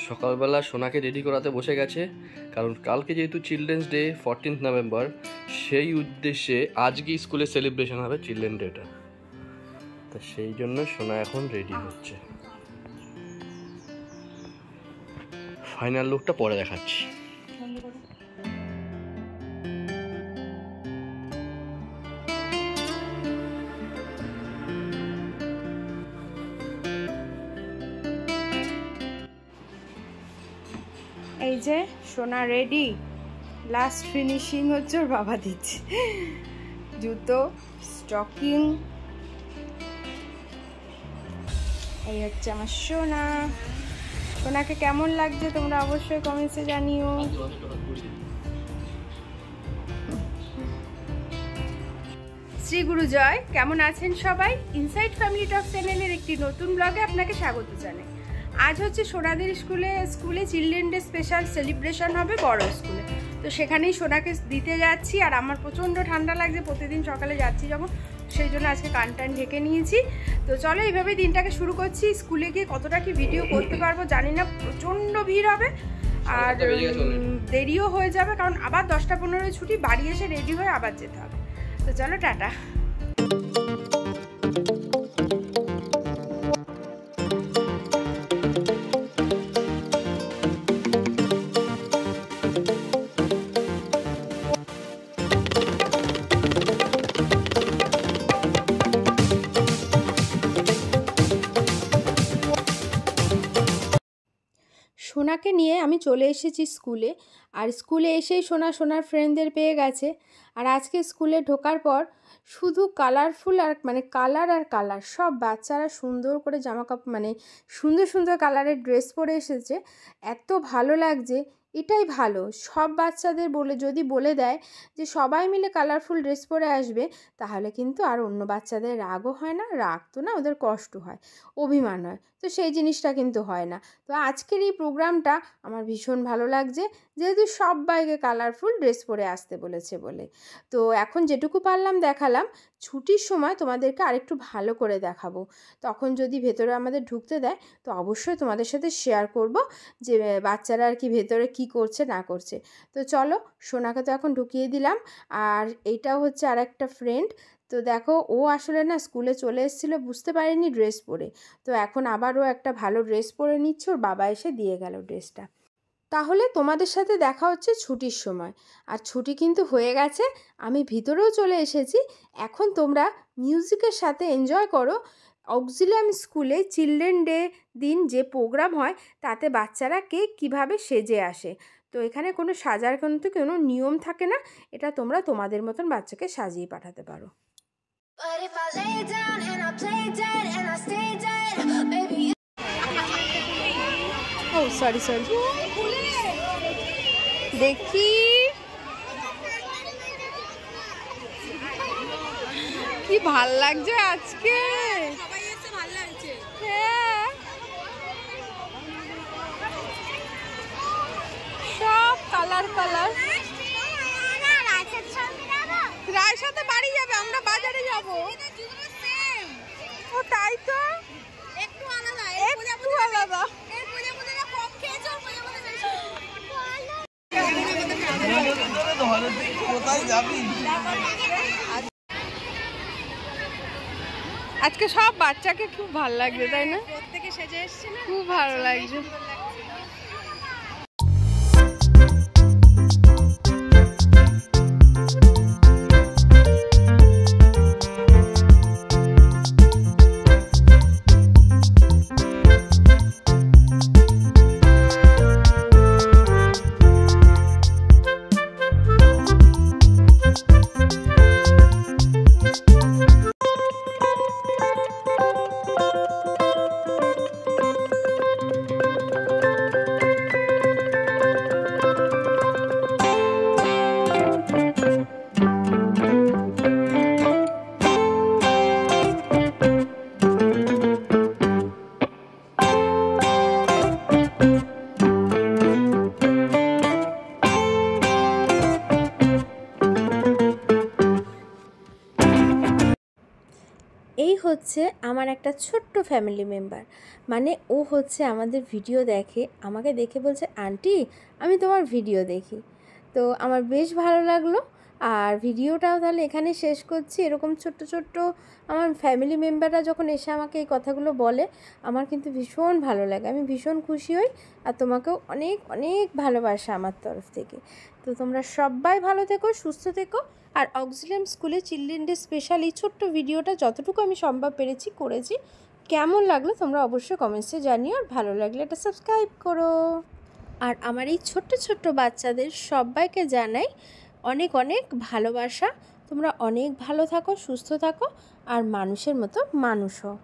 সকালবেলা সোনাকে রেডি করাতে বসে গেছে, কারণ কালকে যেহেতু চিলড্রেন্স ডে 14 নভেম্বর, সেই উদ্দেশ্যে আজকে স্কুলে সেলিব্রেশন হবে চিলড্রেন ডেটা। তো সেই জন্য সোনা এখন রেডি হচ্ছে। ফাইনাল লুকটা পরে দেখাচ্ছি। এই যে সোনা রেডি, লাস্ট ফিনিশিং হচ্ছে ওর বাবা দিচ্ছে, জুতো, স্টকিং। এই হচ্ছে আমার সোনা। সোনাকে কেমন লাগছে তোমরা অবশ্যই কমেন্টসে জানিও। শ্রী গুরু জয়, কেমন আছেন সবাই? ইনসাইড ফ্যামিলি টক চ্যানেলের একটি নতুন ব্লগে আপনাকে স্বাগত জানাই। আজ হচ্ছে সোনাদের স্কুলে চিলড্রেন ডে স্পেশাল সেলিব্রেশন হবে বড় স্কুলে। তো সেখানেই সোনাকে দিতে যাচ্ছি। আর আমার প্রচণ্ড ঠান্ডা লাগছে, প্রতিদিন সকালে যাচ্ছি যখন, সেই জন্য আজকে কান ঢেকে নিয়েছি। তো চলো এইভাবে দিনটাকে শুরু করছি। স্কুলে গিয়ে কতটা কি ভিডিও করতে পারবো জানি না, প্রচণ্ড ভিড় হবে আর দেরিও হয়ে যাবে, কারণ আবার 10টা-15 ছুটি, বাড়ি এসে রেডি হয়ে আবার যেতে হবে। তো চলো টাটা। সোনাকে নিয়ে আমি চলে এসেছি স্কুলে। আর স্কুলে এসেই সোনার ফ্রেন্ডদের পেয়ে গেছে। আর আজকে স্কুলে ঢোকার পর শুধু কালারফুল আর কালার সব বাচ্চারা সুন্দর করে জামাকাপড়, সুন্দর কালারের ড্রেস পরে এসেছে। এত ভালো লাগছে, এটাই ভালো। সব বাচ্চাদের যদি বলে দেয় যে সবাই মিলে কালারফুল ড্রেস পরে আসবে, তাহলে কিন্তু আর অন্য বাচ্চাদের রাগও হয় না, রাগ তো না, ওদের কষ্ট হয়, অভিমান হয়। তো সেই জিনিসটা কিন্তু হয় না। তো আজকের এই প্রোগ্রামটা আমার ভীষণ ভালো লাগছে, যেহেতু সবাইকে কালারফুল ড্রেস পরে আসতে বলেছে বলে। তো এখন যেটুকু পারলাম দেখালাম। ছুটির সময় তোমাদেরকে আরেকটু ভালো করে দেখাবো। তখন যদি ভেতরে আমাদের ঢুকতে দেয়, তো অবশ্যই তোমাদের সাথে শেয়ার করব যে বাচ্চারা আর কি ভেতরে কি করছে না করছে। তো চলো, সোনাকে তো এখন ঢুকিয়ে দিলাম। আর এইটাও হচ্ছে আর একটা ফ্রেন্ড। তো দেখো, ও আসলে না স্কুলে চলে এসেছিলো, বুঝতে পারিনি ড্রেস পরে। তো এখন আবারও একটা ভালো ড্রেস পরে নিচ্ছে, ওর বাবা এসে দিয়ে গেল ড্রেসটা। তাহলে তোমাদের সাথে দেখা হচ্ছে ছুটির সময়। আর ছুটি কিন্তু হয়ে গেছে, আমি ভিতরেও চলে এসেছি। এখন তোমরা মিউজিকের সাথে এনজয় করো। অক্সিলিয়াম স্কুলে চিলড্রেন ডে দিন যে প্রোগ্রাম হয়, তাতে বাচ্চারা কীভাবে সেজে আসে। তো এখানে কোনো সাজার কিন্তু কোনো নিয়ম থাকে না, এটা তোমরা তোমাদের মতন বাচ্চাকে সাজিয়ে পাঠাতে পারো। ও সরি দেখি কি ভাল লাগছে আজকে, হ্যাঁ সব কালার। রায়ের সাথে বাড়ি যাবে, আমরা বাজারে যাব। ও তাই তো, একটু আলাদা। আজকে সব বাচ্চাকে খুব ভালো লাগছে, তাই না? প্রত্যেকে সেজে এসছে না, খুব ভালো লাগছে। হচ্ছে আমার একটা ছোট্ট ফ্যামিলি মেম্বার, মানে ও হচ্ছে আমাদের ভিডিও দেখে, আমাকে দেখে বলছে আন্টি আমি তোমার ভিডিও দেখি। তো আমার বেশ ভালো লাগলো। আর ভিডিওটাও তাহলে এখানে শেষ করছি। এরকম ছোট্ট ছোট্ট আমার ফ্যামিলি মেম্বাররা যখন এসে আমাকে এই কথাগুলো বলে আমার কিন্তু ভীষণ ভালো লাগে, আমি ভীষণ খুশি হই। আর তোমাকেও অনেক অনেক ভালোবাসা আমার তরফ থেকে। তো তোমরা সবাই ভালো থেকো, সুস্থ থেকো। আর অক্সিলিয়াম স্কুলে চিলড্রেন ডে স্পেশাল এই ছোট্ট ভিডিওটা যতটুকু আমি সম্ভব পেরেছি করেছি। কেমন লাগলো তোমরা অবশ্যই কমেন্টসে জানিও, আর ভালো লাগলে এটা সাবস্ক্রাইব করো। আর আমার এই ছোট্ট ছোট্ট বাচ্চাদের সবাইকে জানাই অনেক অনেক ভালোবাসা। তোমরা অনেক ভালো থাকো, সুস্থ থাকো, আর মানুষের মতো মানুষ হও।